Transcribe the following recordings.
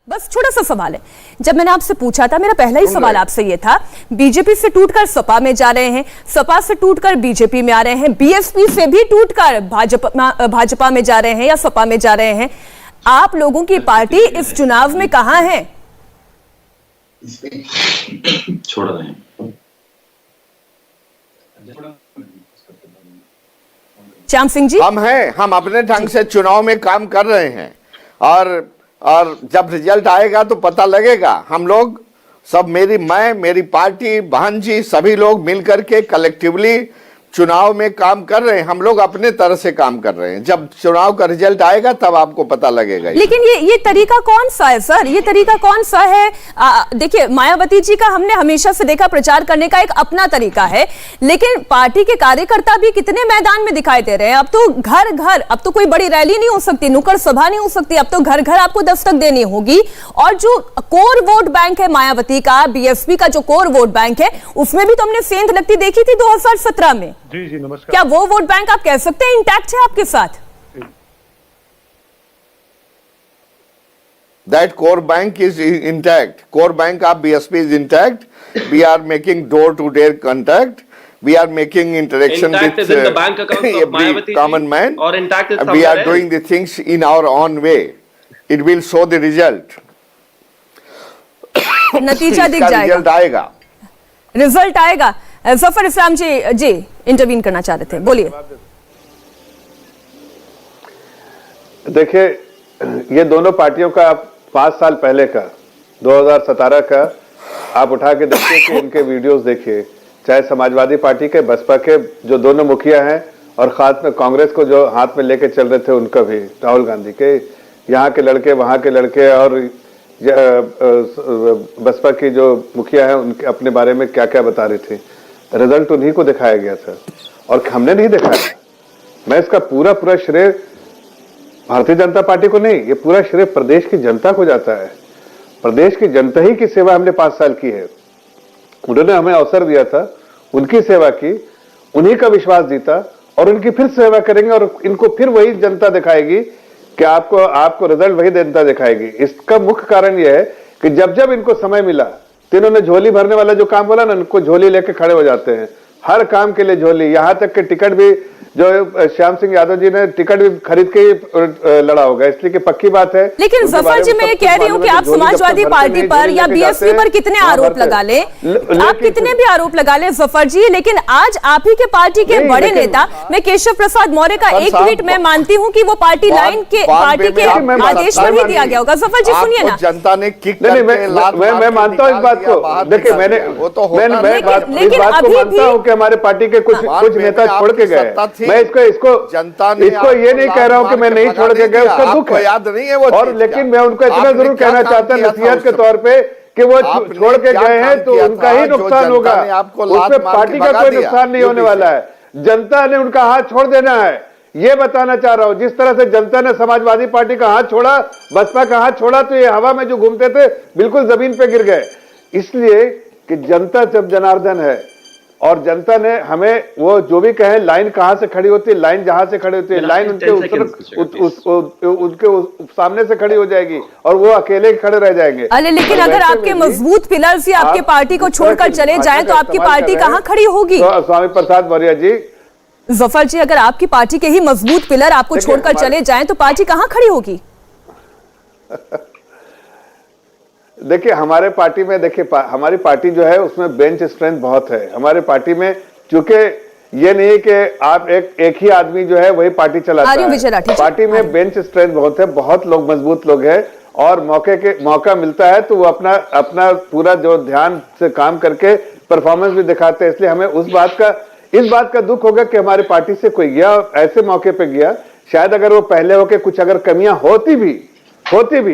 बस छोटा सा सवाल है। जब मैंने आपसे पूछा था, मेरा पहला ही सवाल आपसे ये था, बीजेपी से टूटकर सपा में जा रहे हैं, सपा से टूटकर बीजेपी में आ रहे हैं, बीएसपी से भी टूटकर भाजपा में जा रहे हैं या सपा में जा रहे हैं। आप लोगों की पार्टी इस चुनाव में कहां है? छोड़ रहे हैं। श्याम सिंह जी, हम अपने ढंग से चुनाव में काम कर रहे हैं और जब रिजल्ट आएगा तो पता लगेगा। हम लोग सब, मेरी पार्टी, बहन जी, सभी लोग मिलकर के कलेक्टिवली चुनाव में काम कर रहे हैं। हम लोग अपने तरह से काम कर रहे हैं। जब चुनाव का रिजल्ट आएगा तब आपको पता लगेगा। लेकिन ये तरीका कौन सा है सर? ये तरीका कौन सा है? देखिए, मायावती जी का हमने हमेशा से देखा, प्रचार करने का एक अपना तरीका है, लेकिन पार्टी के कार्यकर्ता भी कितने मैदान में दिखाई दे रहे हैं। अब तो घर घर, अब तो कोई बड़ी रैली नहीं हो सकती, नुक्कड़ सभा नहीं हो सकती, अब तो घर घर आपको दस्तक देनी होगी। और जो कोर वोट बैंक है मायावती का, बीएसपी का जो कोर वोट बैंक है, उसमें भी तो हमने सेंध लगती देखी थी 2017 में। जी नमस्कार। क्या वो वोट बैंक आप कह सकते हैं इंटैक्ट है आपके साथ? That core bank is intact. Core bank of BSP is intact. We are making door-to-door contact. We are making interaction intact with is in the bank account of Mayawati common man. Or intact is We are somewhere doing the things in our own way. It will show the result. नतीजा दिख जाएगा, result आएगा, result आएगा। जफर इस्लाम जी intervene करना चाह रहे थे, बोलिए। देखिए, ये दोनों पार्टियों का 5 साल पहले का 2017 का आप उठा के देखिए कि इनके वीडियोस देखिए, चाहे समाजवादी पार्टी के, बसपा के जो दोनों मुखिया हैं, और खास में कांग्रेस को जो हाथ में लेके चल रहे थे उनका भी, राहुल गांधी के, यहाँ के लड़के, वहाँ के लड़के, और बसपा की जो मुखिया है उनके अपने बारे में क्या क्या बता रहे थे। रिजल्ट उन्हीं को दिखाया गया था और हमने नहीं दिखाया। मैं इसका पूरा श्रेय भारतीय जनता पार्टी को नहीं, ये पूरा श्रेय प्रदेश की जनता को जाता है। प्रदेश की जनता ही की सेवा हमने 5 साल की है। उन्होंने हमें अवसर दिया था, उनकी सेवा की, उन्हीं का विश्वास जीता और उनकी फिर सेवा करेंगे और इनको फिर वही जनता दिखाएगी कि आपको रिजल्ट वही जनता दिखाएगी। इसका मुख्य कारण यह है कि जब इनको समय मिला तो इन्होंने झोली भरने वाला जो काम बोला ना, उनको झोली लेके खड़े हो जाते हैं। हर काम के लिए झोली, यहां तक कि टिकट भी, जो श्याम सिंह यादव जी ने टिकट भी खरीद के ही लड़ा होगा, इसलिए कि पक्की बात है। लेकिन जफर जी, मैं ये कह रही हूँ कि आप समाजवादी पार्टी पर या बीएसपी पर कितने आरोप लगा ले, आप कितने भी आरोप लगा ले जफर जी, लेकिन आज आप ही के पार्टी के बड़े नेता, मैं केशव प्रसाद मौर्य का एक ट्वीट मैं मानती हूँ कि वो पार्टी लाइन के पार्टी के आदेश पर ही दिया गया होगा। जफर जी सुनिए ना, जनता ने किक, मैं मानता हूँ इस बात को। देखिए, मैं मानता हूँ कि हमारे पार्टी के कुछ नेता छोड़ के गए। मैं इसको जनता ने, इसको ये नहीं कह रहा हूं कि मैं नहीं छोड़ के गया, उसका दुख है, याद नहीं है वो। और लेकिन मैं उनको इतना जरूर कहना चाहता हूं नसीहत के तौर पे कि वो छोड़ के गए हैं तो उनका ही नुकसान होगा, उसमें पार्टी का कोई नुकसान नहीं होने वाला है। जनता ने उनका हाथ छोड़ देना है, ये बताना चाह रहा हूं। जिस तरह से जनता ने समाजवादी पार्टी का हाथ छोड़ा, बसपा का हाथ छोड़ा, तो ये हवा में जो घूमते थे बिल्कुल जमीन पे गिर गए। इसलिए कि जनता जब जनार्दन है और जनता ने हमें, वो जो भी कहे, लाइन कहां से खड़ी होती है, लाइन जहां से खड़ी होती है, लाइन उनके सामने से खड़ी हो जाएगी और वो अकेले खड़े रह जाएंगे। अरे लेकिन अगर आपके मजबूत पिलर्स ही आपकी पार्टी को छोड़कर चले जाएं तो आपकी पार्टी कहां खड़ी होगी? स्वामी प्रसाद मौर्य जी, जफर जी, अगर आपकी पार्टी के ही मजबूत पिलर आपको छोड़कर चले जाएं तो पार्टी कहां खड़ी होगी? देखिए, हमारे पार्टी में, देखिए हमारी पार्टी जो है उसमें बेंच स्ट्रेंथ बहुत है। हमारे पार्टी में, चूंकि ये नहीं कि आप एक ही आदमी जो है वही पार्टी चलाता है, पार्टी में बेंच स्ट्रेंथ बहुत है, बहुत लोग, मजबूत लोग हैं, और मौका मिलता है तो वो अपना पूरा जो ध्यान से काम करके परफॉर्मेंस भी दिखाते हैं। इसलिए हमें इस बात का दुख होगा कि हमारी पार्टी से कोई गया, ऐसे मौके पे गया, शायद अगर वो पहले होके कुछ अगर कमियां होती भी,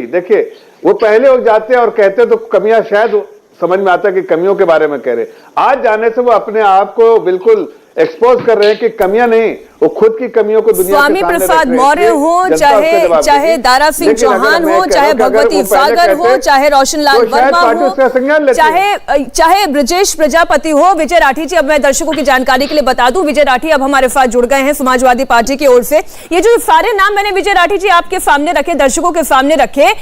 देखिए वो पहले हो जाते और कहते तो कमियां शायद समझ में आता कि कमियों के बारे में कह रहे। आज जाने से वो अपने आप को बिल्कुल एक्सपोज कर रहे हैं कि कमियां नहीं, वो खुद की कमियों को दुनिया स्वामी प्रसाद मौर्य हो, चाहे दारा सिंह चौहान हो, चाहे भगवती सागर हो, चाहे रोशनलाल वर्मा हो, चाहे ब्रजेश प्रजापति हो, विजय राठी जी। अब मैं दर्शकों की जानकारी के लिए बता दूं, विजय राठी अब हमारे साथ जुड़ गए हैं समाजवादी पार्टी की ओर से। ये जो सारे नाम मैंने विजय राठी जी आपके सामने रखे, दर्शकों के सामने रखे,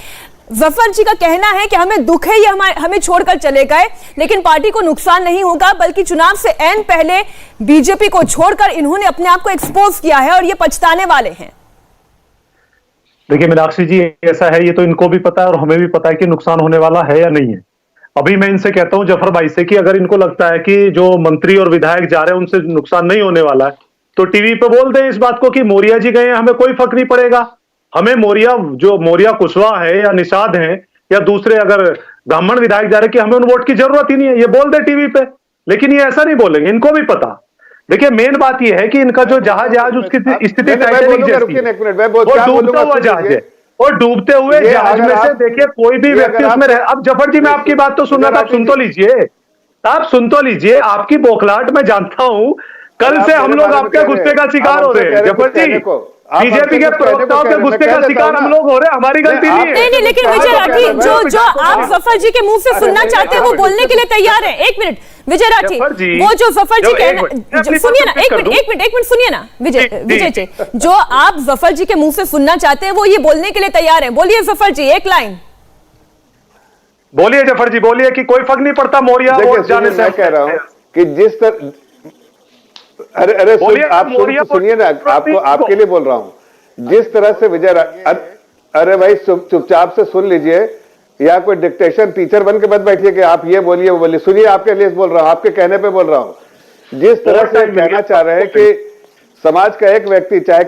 जफर जी का कहना है कि हमें दुख है, ये हमें छोड़कर चले गए, लेकिन पार्टी को नुकसान नहीं होगा, बल्कि चुनाव से ऐन पहले बीजेपी को छोड़कर इन्होंने अपने आप को एक्सपोज किया है और ये पछताने वाले हैं। देखिए मीनाक्षी जी, ऐसा है, ये तो इनको भी पता है और हमें भी पता है कि नुकसान होने वाला है या नहीं है। अभी मैं इनसे कहता हूं जफर भाई से कि अगर इनको लगता है कि जो मंत्री और विधायक जा रहे हैं उनसे नुकसान नहीं होने वाला है, तो टीवी पे बोल दें इस बात को कि मौर्या जी गए हैं, हमें कोई फर्क नहीं पड़ेगा। हमें मौर्या कुशवाहा है या निषाद है या दूसरे अगर ब्राह्मण विधायक जा रहे हैं कि हमें उन वोट की जरूरत ही नहीं है, ये बोल दे टीवी पे। लेकिन ये ऐसा नहीं बोलेंगे, इनको भी पता। देखिए मेन बात ये है कि इनका जो जहाज उसकी स्थिति टाइटैनिक जैसी है, वो डूबता हुआ जहाज है, और डूबते हुए जहाज में से देखिए कोई भी व्यक्ति उसमें रहे। अब जफर जी, मैं आपकी बात तो सुन रहा था, आप सुन तो लीजिए, आप सुन तो लीजिए। आपकी बौखलाहट मैं जानता हूं, कल से हम लोग आपके गुस्से का शिकार हो रहे हैं जफर जी। बीजेपी के प्रवक्ताओं के गुस्से का शिकार हम लोग हो रहे हैं, हमारी गलती नहीं है। नहीं, लेकिन विजय राठी, जो आप जफर जी के मुंह से सुनना चाहते हैं वो बोलने के लिए तैयार है। एक मिनट विजय राठी, वो जो जफर जी कहना, सुनिए ना, एक मिनट सुनिए ना विजय जी, जो आप जफर जी के मुंह से सुनना चाहते हैं वो ये बोलने के लिए तैयार है। बोलिए जफर जी, एक लाइन बोलिए। जफर जी बोलिए कि कोई फर्क नहीं पड़ता मौर्या वोट जाने से। मैं कह रहा हूं कि जिस तरह, अरे आप सुनिए ना, आपको आपके लिए बोल रहा हूं। जिस तरह से अरे भाई चुपचाप से सुन लीजिए, या कोई डिक्टेशन टीचर बन के मत बैठिए कि आप ये बोलिए वो बोलिए। सुनिए, आपके लिए बोल रहा हूं, आपके कहने पे बोल रहा हूं। जिस तरह से कहना चाह रहे हैं कि समाज का एक व्यक्ति चाहे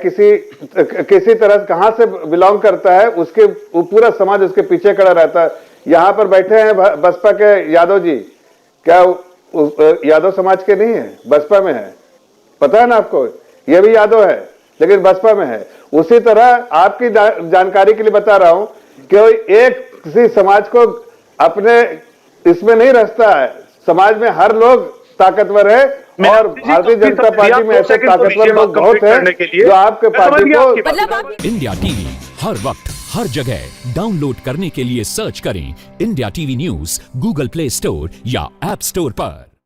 किसी तरह कहां से बिलोंग करता है, उसके पूरा समाज उसके पीछे खड़ा रहता है। यहां पर बैठे हैं बसपा के यादव जी, क्या यादव समाज के नहीं है, बसपा में है, पता है ना आपको। ये भी यादव है लेकिन बसपा में है। उसी तरह आपकी जानकारी के लिए बता रहा हूं कि एक किसी समाज को अपने इसमें नहीं रचता है। समाज में हर लोग ताकतवर है और भारतीय जनता पार्टी में ऐसे ताकतवर लोग बहुत हैं जो आपके पार्टी को। इंडिया टीवी हर वक्त हर जगह डाउनलोड करने के लिए सर्च करें India TV news Google play store या ऐप स्टोर पर।